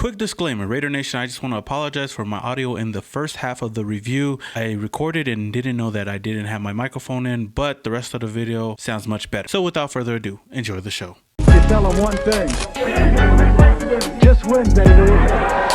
Quick disclaimer, Raidernation, I just want to apologize for my audio in the first half of the review. I recorded and didn't know that I didn't have my microphone in, but the rest of the video sounds much better. So without further ado, enjoy the show. You tell them one thing. Just win, baby.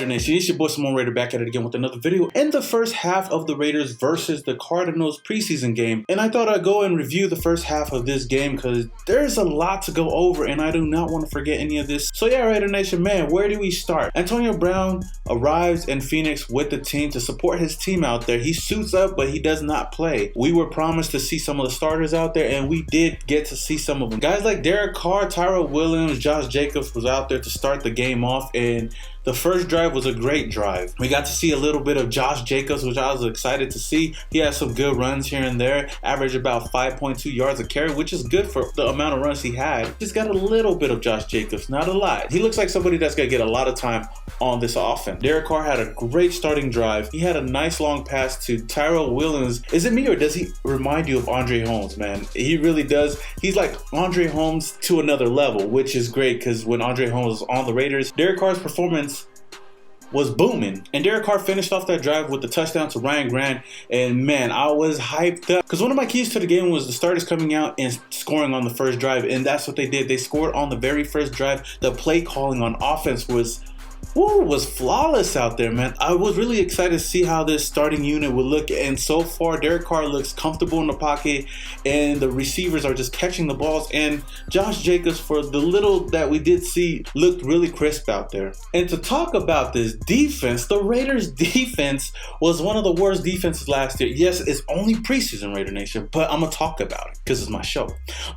Nation, it's your boy Simone Raider back at it again with another video in the first half of the Raiders versus the Cardinals preseason game. And I thought I'd go and review the first half of this game because there's a lot to go over and I do not want to forget any of this. So yeah, Raider Nation, man, where do we start? Antonio Brown arrives in Phoenix with the team to support his team out there. He suits up, but he does not play. We were promised to see some of the starters out there and we did get to see some of them. Guys like Derek Carr, Tyrell Williams, Josh Jacobs was out there to start the game off, and the first drive was a great drive. We got to see a little bit of Josh Jacobs, which I was excited to see. He had some good runs here and there, averaged about 5.2 yards a carry, which is good for the amount of runs he had. Just got a little bit of Josh Jacobs, not a lot. He looks like somebody that's going to get a lot of time on this offense. Derek Carr had a great starting drive. He had a nice long pass to Tyrell Williams. Is it me or does he remind you of Andre Holmes, man? He really does. He's like Andre Holmes to another level, which is great because when Andre Holmes was on the Raiders, Derek Carr's performance was booming. And Derek Carr finished off that drive with the touchdown to Ryan Grant. And man, I was hyped up because one of my keys to the game was the starters coming out and scoring on the first drive. And that's what they did. They scored on the very first drive. The play calling on offense was flawless out there, man. I was really excited to see how this starting unit would look, and so far Derek Carr looks comfortable in the pocket and the receivers are just catching the balls, and Josh Jacobs, for the little that we did see, looked really crisp out there. And to talk about this defense, the Raiders defense was one of the worst defenses last year. Yes, it's only preseason, Raider Nation, but I'm gonna talk about it because it's my show.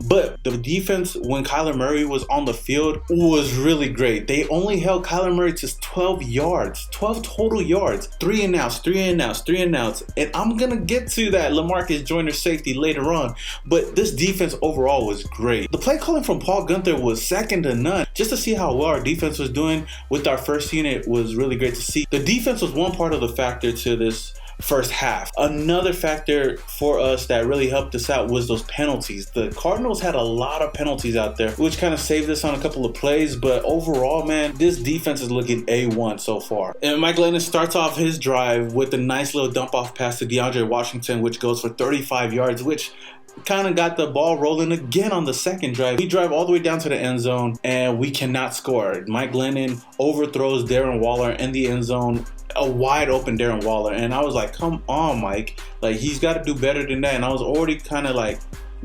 But the defense when Kyler Murray was on the field was really great. They only held Kyler Murray to 12 yards, 12 total yards, 3 and outs. And I'm gonna get to that LaMarcus Joyner safety later on, but this defense overall was great. The play calling from Paul Guenther was second to none. Just to see how well our defense was doing with our first unit was really great to see. The defense was one part of the factor to this first half. Another factor for us that really helped us out was those penalties. The Cardinals had a lot of penalties out there, which kind of saved us on a couple of plays, but overall, man, this defense is looking A1 so far. And Mike Glennon starts off his drive with a nice little dump off pass to DeAndre Washington, which goes for 35 yards, which kind of got the ball rolling again on the second drive. We drive all the way down to the end zone and we cannot score. Mike Glennon overthrows Darren Waller in the end zone, a wide open Darren Waller, and I was like, come on, Mike, like he's got to do better than that. And I was already kind of like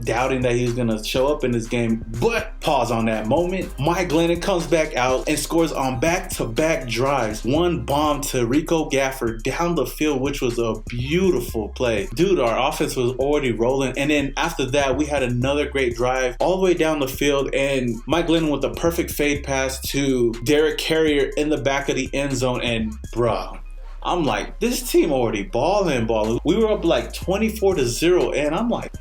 doubting that he was gonna show up in this game, but pause on that moment. Mike Glennon comes back out and scores on back-to-back drives. One bomb to Rico Gafford down the field, which was a beautiful play. Dude, our offense was already rolling, and then after that we had another great drive all the way down the field, and Mike Glennon with a perfect fade pass to Derek Carrier in the back of the end zone. And bruh, I'm like, this team already balling. We were up like 24-0, and I'm like,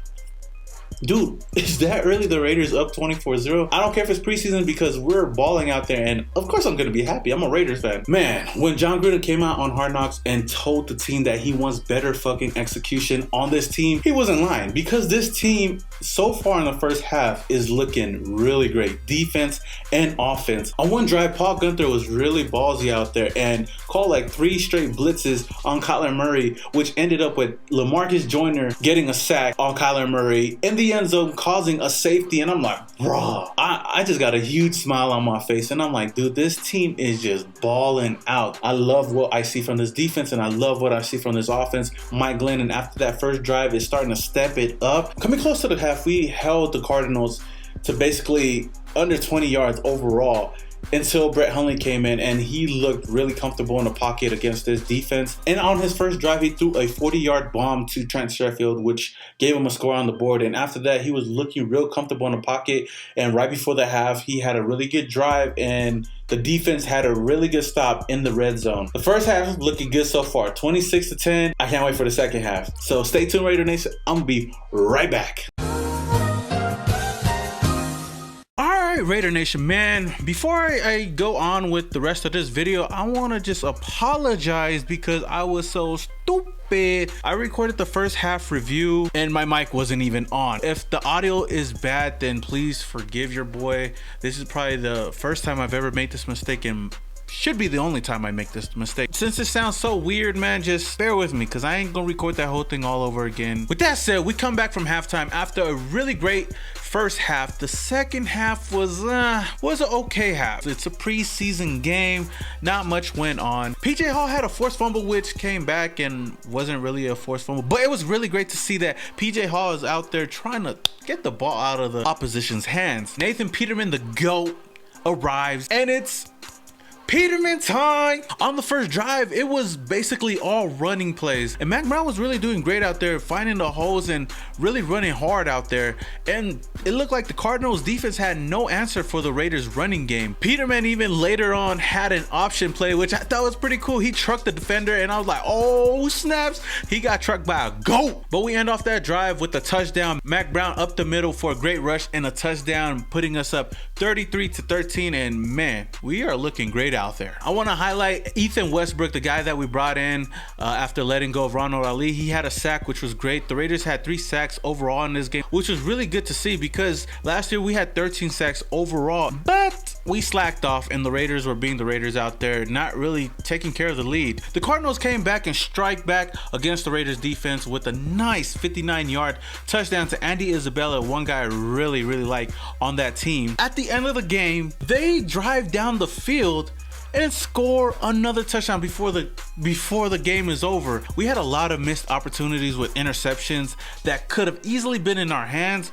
dude, is that really the Raiders up 24-0? I don't care if it's preseason because we're balling out there, and of course I'm going to be happy. I'm a Raiders fan. Man, when John Gruden came out on Hard Knocks and told the team that he wants better fucking execution on this team, he wasn't lying, because this team so far in the first half is looking really great. Defense and offense. On one drive, Paul Guenther was really ballsy out there and called like 3 straight blitzes on Kyler Murray, which ended up with LaMarcus Joyner getting a sack on Kyler Murray in the end zone, causing a safety. And I'm like, bro, I just got a huge smile on my face, and I'm like, dude, this team is just balling out. I love what I see from this defense, and I love what I see from this offense. Mike Glennon, after that first drive, is starting to step it up. Coming close to the half, we held the Cardinals to basically under 20 yards overall, until Brett Hundley came in and he looked really comfortable in the pocket against this defense. And on his first drive, he threw a 40-yard bomb to Trent Sheffield, which gave him a score on the board. And after that, he was looking real comfortable in the pocket. And right before the half, he had a really good drive, and the defense had a really good stop in the red zone. The first half is looking good so far, 26-10. I can't wait for the second half. So stay tuned, Raider Nation. I'm gonna be right back. right, Raider Nation, man, before I go on with the rest of this video, I want to just apologize because I was so stupid. I recorded the first half review and my mic wasn't even on. If the audio is bad, then please forgive your boy. This is probably the first time I've ever made this mistake, and should be the only time I make this mistake. Since it sounds so weird, man, just bear with me because I ain't gonna record that whole thing all over again. With that said, we come back from halftime after a really great first half. The second half was an okay half. It's a preseason game, not much went on. PJ Hall had a forced fumble which came back and wasn't really a forced fumble, but it was really great to see that PJ Hall is out there trying to get the ball out of the opposition's hands. Nathan Peterman, the GOAT, arrives, and it's Peterman time. On the first drive, it was basically all running plays, and Mac Brown was really doing great out there, finding the holes and really running hard out there. And it looked like the Cardinals defense had no answer for the Raiders running game. Peterman even later on had an option play, which I thought was pretty cool. He trucked the defender and I was like, oh snaps, he got trucked by a GOAT. But we end off that drive with a touchdown. Mac Brown up the middle for a great rush and a touchdown, putting us up 33-13. And man, we are looking great out there. I want to highlight Ethan Westbrook, the guy that we brought in after letting go of Ronald Ali. He had a sack, which was great. The Raiders had 3 sacks overall in this game, which was really good to see because last year we had 13 sacks overall, but we slacked off and the Raiders were being the Raiders out there, not really taking care of the lead. The Cardinals came back and strike back against the Raiders defense with a nice 59-yard touchdown to Andy Isabella, one guy I really like on that team. At the end of the game, they drive down the field and score another touchdown before the game is over. We had a lot of missed opportunities with interceptions that could have easily been in our hands,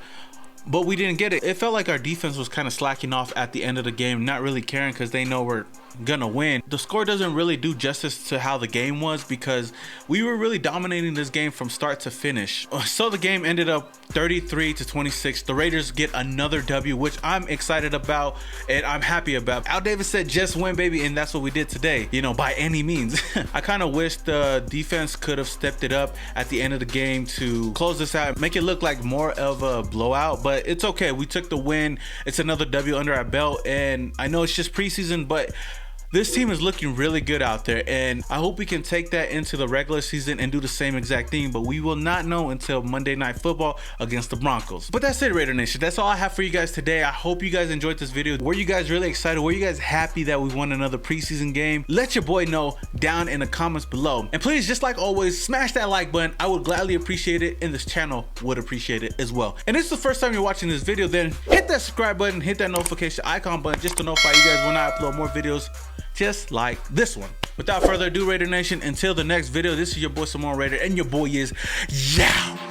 but we didn't get it. It felt like our defense was kind of slacking off at the end of the game, not really caring because they know we're gonna win. The score doesn't really do justice to how the game was because we were really dominating this game from start to finish. So the game ended up 33-26. The Raiders get another W, which I'm excited about and I'm happy about. Al Davis said just win, baby, and that's what we did today, you know, by any means. I kind of wish the defense could have stepped it up at the end of the game to close this out, make it look like more of a blowout, but it's okay. We took the win. It's another W under our belt, and I know it's just preseason, but this team is looking really good out there, and I hope we can take that into the regular season and do the same exact thing, but we will not know until Monday Night Football against the Broncos. But that's it, Raider Nation. That's all I have for you guys today. I hope you guys enjoyed this video. Were you guys really excited? Were you guys happy that we won another preseason game? Let your boy know down in the comments below. And please, just like always, smash that like button. I would gladly appreciate it, and this channel would appreciate it as well. And this is the first time you're watching this video, then hit that subscribe button, hit that notification icon button just to notify you guys when I upload more videos just like this one. Without further ado, Raider Nation, until the next video, this is your boy Simone Raider, and your boy is Yow.